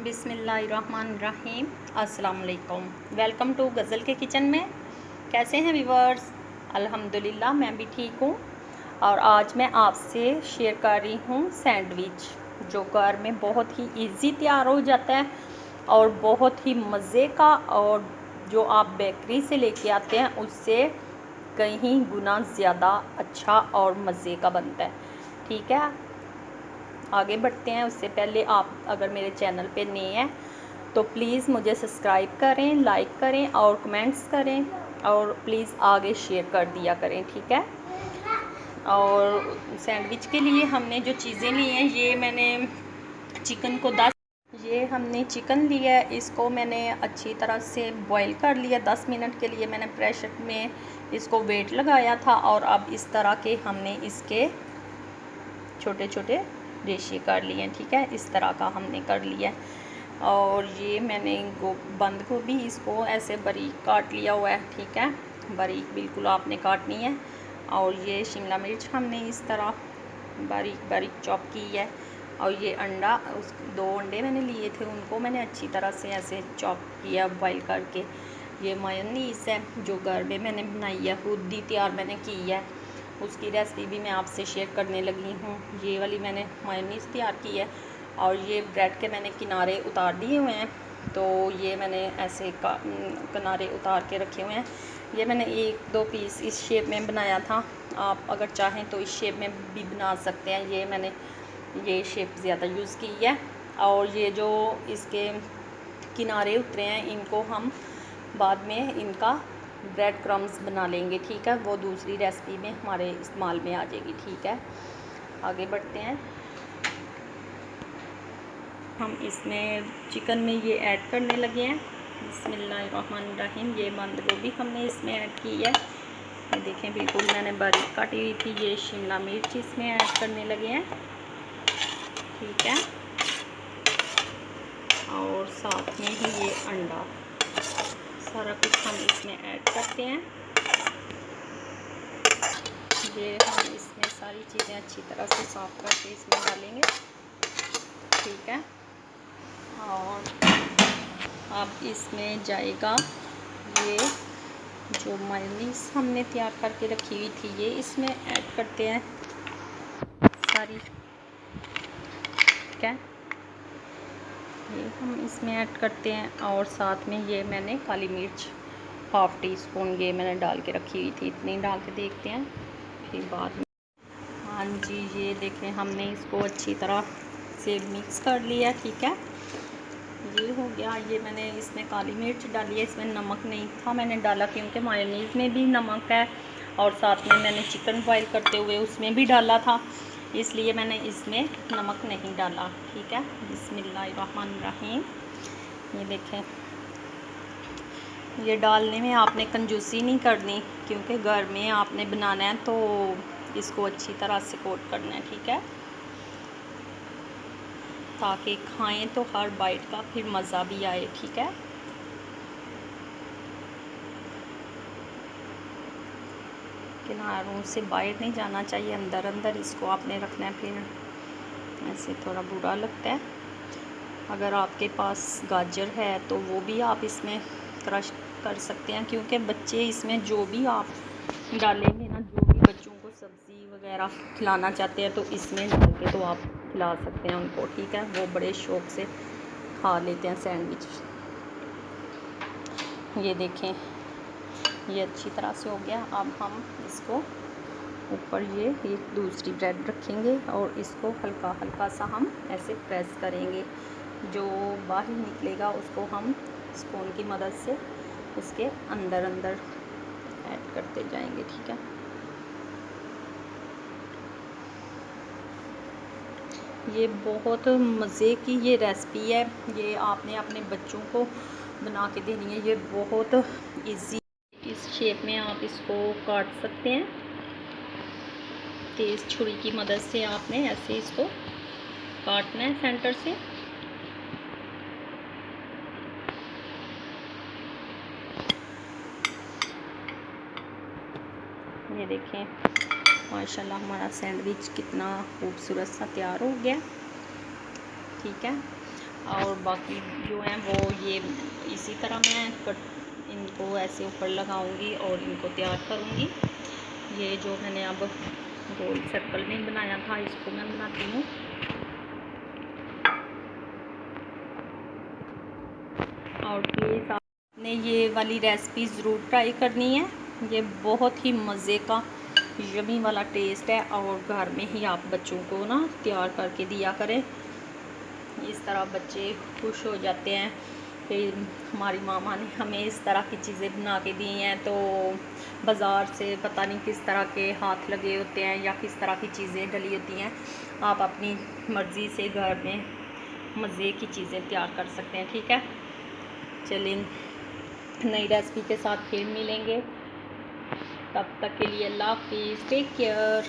बिस्मिल्लाहिर्रहमानिर्रहीम। अस्सलाम वालेकुम। वेलकम टू गज़ल के किचन में। कैसे हैं व्यूअर्स? अल्हम्दुलिल्लाह मैं भी ठीक हूँ। और आज मैं आपसे शेयर कर रही हूँ सैंडविच, जो घर में बहुत ही इजी तैयार हो जाता है और बहुत ही मज़े का, और जो आप बेकरी से लेके आते हैं उससे कहीं गुना ज़्यादा अच्छा और मज़े का बनता है। ठीक है, आगे बढ़ते हैं। उससे पहले आप अगर मेरे चैनल पे नए हैं तो प्लीज़ मुझे सब्सक्राइब करें, लाइक करें और कमेंट्स करें, और प्लीज़ आगे शेयर कर दिया करें। ठीक है। और सैंडविच के लिए हमने जो चीज़ें ली हैं, ये मैंने चिकन को हमने चिकन लिया है। इसको मैंने अच्छी तरह से बॉईल कर लिया। 10 मिनट के लिए मैंने प्रेशर में इसको वेट लगाया था, और अब इस तरह के हमने इसके छोटे छोटे रेशे कर लिए हैं। ठीक है, इस तरह का हमने कर लिया है। और ये मैंने बंद गोभी इसको ऐसे बारीक काट लिया हुआ है। ठीक है, बारीक बिल्कुल आपने काटनी है। और ये शिमला मिर्च हमने इस तरह बारीक बारीक चॉप की है। और ये अंडा, 2 अंडे मैंने लिए थे, उनको मैंने अच्छी तरह से ऐसे चॉप किया बॉईल करके। ये मेयोनीज़ है जो घर में मैंने बनाई है, खुद ही तैयार मैंने की है। उसकी रेसिपी भी मैं आपसे शेयर करने लगी हूँ। ये वाली मैंने मेयोनीज़ तैयार की है। और ये ब्रेड के मैंने किनारे उतार दिए हुए हैं, तो ये मैंने ऐसे किनारे उतार के रखे हुए हैं। ये मैंने 1-2 पीस इस शेप में बनाया था। आप अगर चाहें तो इस शेप में भी बना सकते हैं। ये मैंने ये शेप ज़्यादा यूज़ की है। और ये जो इसके किनारे उतरे हैं, इनको हम बाद में इनका ब्रेड क्रम्स बना लेंगे। ठीक है, वो दूसरी रेसिपी में हमारे इस्तेमाल में आ जाएगी। ठीक है, आगे बढ़ते हैं। हम इसमें चिकन में ये ऐड करने लगे हैं। बिस्मिल्लाहिर्रहमानिर्रहीम। ये बंद गोभी हमने इसमें ऐड की है। ये देखें, बिल्कुल मैंने बारीक काटी हुई थी। ये शिमला मिर्च इसमें ऐड करने लगे हैं। ठीक है, और साथ में ही ये अंडा, सारा कुछ हम इसमें ऐड करते हैं। ये हम इसमें सारी चीज़ें अच्छी तरह से साफ़ करके इसमें डालेंगे। ठीक है, और अब इसमें जाएगा ये जो मेयोनीज़ हमने तैयार करके रखी हुई थी, ये इसमें ऐड करते हैं सारी। ठीक है, ये हम इसमें ऐड करते हैं। और साथ में ये मैंने काली मिर्च 1/2 टीस्पून ये मैंने डाल के रखी हुई थी। इतनी डाल के देखते हैं फिर बाद में। हाँ जी, ये देखें, हमने इसको अच्छी तरह से मिक्स कर लिया। ठीक है, ये हो गया। ये मैंने इसमें काली मिर्च डाली है। इसमें नमक नहीं था, मैंने डाला क्योंकि मेयोनीज़ में भी नमक है, और साथ में मैंने चिकन बॉईल करते हुए उसमें भी डाला था, इसलिए मैंने इसमें नमक नहीं डाला। ठीक है, बिस्मिल्लाहिर्रहमानिर्रहीम। ये देखें, ये डालने में आपने कंजूसी नहीं करनी, क्योंकि घर में आपने बनाना है तो इसको अच्छी तरह से कोट करना है। ठीक है, ताकि खाएं तो हर बाइट का फिर मज़ा भी आए। ठीक है, किनारों से बाहर नहीं जाना चाहिए, अंदर अंदर इसको आपने रखना है। फिर ऐसे थोड़ा बुरा लगता है। अगर आपके पास गाजर है तो वो भी आप इसमें क्रश कर सकते हैं, क्योंकि बच्चे इसमें जो भी आप डालेंगे ना, जो भी बच्चों को सब्ज़ी वगैरह खिलाना चाहते हैं तो इसमें डाल के तो आप खिला सकते हैं उनको। ठीक है, वो बड़े शौक़ से खा लेते हैं सैंडविच। ये देखें, ये अच्छी तरह से हो गया। अब हम इसको ऊपर ये एक दूसरी ब्रेड रखेंगे और इसको हल्का हल्का सा हम ऐसे प्रेस करेंगे। जो बाहर निकलेगा उसको हम स्पून की मदद से उसके अंदर अंदर ऐड करते जाएंगे। ठीक है, ये बहुत मज़े की ये रेसिपी है। ये आपने अपने बच्चों को बना के देनी है। ये बहुत इजी, इस शेप में आप इसको काट सकते हैं। तेज़ छुरी की मदद से आपने ऐसे इसको काटना है सेंटर से। ये देखें, माशाल्लाह हमारा सैंडविच कितना खूबसूरत सा तैयार हो गया। ठीक है, और बाकी जो हैं वो ये इसी तरह मैं इनको ऐसे ऊपर लगाऊंगी और इनको तैयार करूंगी। ये जो मैंने अब गोल सर्कल में बनाया था इसको मैं बनाती हूँ। और प्लीज़ आपने ये वाली रेसिपी ज़रूर ट्राई करनी है। ये बहुत ही मज़े का यमी वाला टेस्ट है और घर में ही आप बच्चों को ना तैयार करके दिया करें। इस तरह बच्चे खुश हो जाते हैं कि हमारी मामा ने हमें इस तरह की चीज़ें बना के दी हैं। तो बाज़ार से पता नहीं किस तरह के हाथ लगे होते हैं या किस तरह की चीज़ें डली होती हैं। आप अपनी मर्ज़ी से घर में मज़े की चीज़ें तैयार कर सकते हैं। ठीक है, चलिए नई रेसिपी के साथ फिर मिलेंगे। तब तक के लिए अल्लाह हाफिज़, टेक केयर।